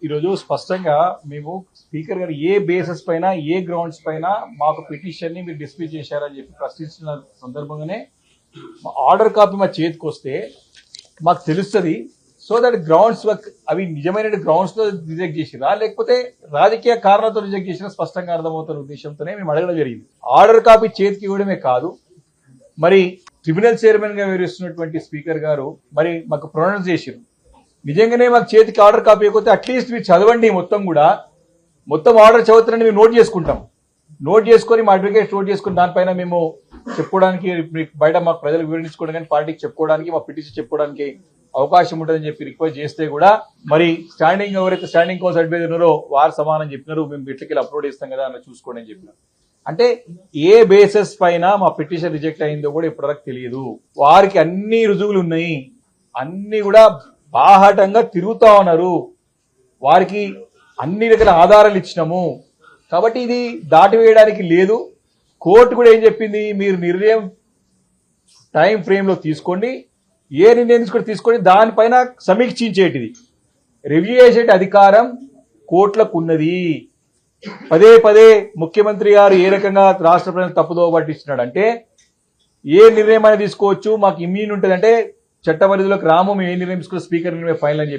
ఈరోజు స్పష్టంగా మేము స్పీకర్ గారు ఏ బేసిస్ పైన ఏ గ్రౌండ్స్ పైన మాకు పిటిషన్ ని మీరు డిస్మిస్ చేశారని చెప్పి ప్రశ్నించిన సందర్భంగానే ఆర్డర్ కాపీ మా చేతికి వస్తే మాకు తెలుస్తుంది. సో దట్ గ్రౌండ్స్ అవి నిజమైన గ్రౌండ్స్ లో రిజెక్ట్ చేసిరా లేకపోతే రాజకీయ కారణాలతో రిజెక్ట్ చేసినా స్పష్టంగా అర్థమవుతున్న ఉద్దేశంతోనే మేము అడగడం జరిగింది. ఆర్డర్ కాపీ చేతికి ఇవ్వడమే కాదు, మరి ట్రిబ్యునల్ చైర్మన్ గా వివరిస్తున్నటువంటి స్పీకర్ గారు మరి మాకు ప్రొనౌన్స్ చేసిరు. నిజంగానే మాకు చేతికి ఆర్డర్ కాపీ అయిపోతే అట్లీస్ట్ మీరు చదవండి, మొత్తం ఆర్డర్ చదువుతారని మేము నోట్ చేసుకుంటాం. నోట్ చేసుకొని మా అడ్వకేట్స్ నోట్ చేసుకుని దానిపైన మేము చెప్పుకోవడానికి బయట మాకు ప్రజలు వివరించుకోవడం కానీ పార్టీకి చెప్పుకోవడానికి మా పిటిషన్ చెప్పుకోవడానికి అవకాశం ఉంటుందని చెప్పి రిక్వెస్ట్ చేస్తే కూడా మరి ఎవరైతే స్టాండింగ్ కౌన్సిల్ అడ్వైజర్ ఉన్నారో వారు సమానం చెప్పినారు, మేము ఇట్లకెళ్ళి అప్లోడ్ చేస్తాం కదా అని చూసుకోండి అని చెప్పినారు. అంటే ఏ బేసిస్ పైన మా పిటిషన్ రిజెక్ట్ అయిందో కూడా ఇప్పటివరకు తెలియదు. వారికి అన్ని రుజువులు ఉన్నాయి, అన్ని కూడా బాహాటంగా తిరుగుతా ఉన్నారు, వారికి అన్ని రకాల ఆధారాలు ఇచ్చినాము. కాబట్టి ఇది దాటివేయడానికి లేదు. కోర్టు కూడా ఏం చెప్పింది, మీరు నిర్ణయం టైం ఫ్రేమ్ లో తీసుకోండి, ఏ నిర్ణయం తీసుకోండి దానిపైన సమీక్షించేటిది రివ్యూ చేసే అధికారం కోర్టులకు ఉన్నది. పదే ముఖ్యమంత్రి గారు ఏ రకంగా రాష్ట్ర ప్రజలను తప్పుదోవ పట్టిస్తున్నాడు అంటే ఏ నిర్ణయం అనేది తీసుకోవచ్చు, మాకు ఇమ్యూన్ ఉంటుంది అంటే చట్టపరిధిలోకి రాము, మేము ఏ నిర్ణయం తీసుకోవచ్చు స్పీకర్ నిర్ణయం ఫైనల్ అని చెప్పి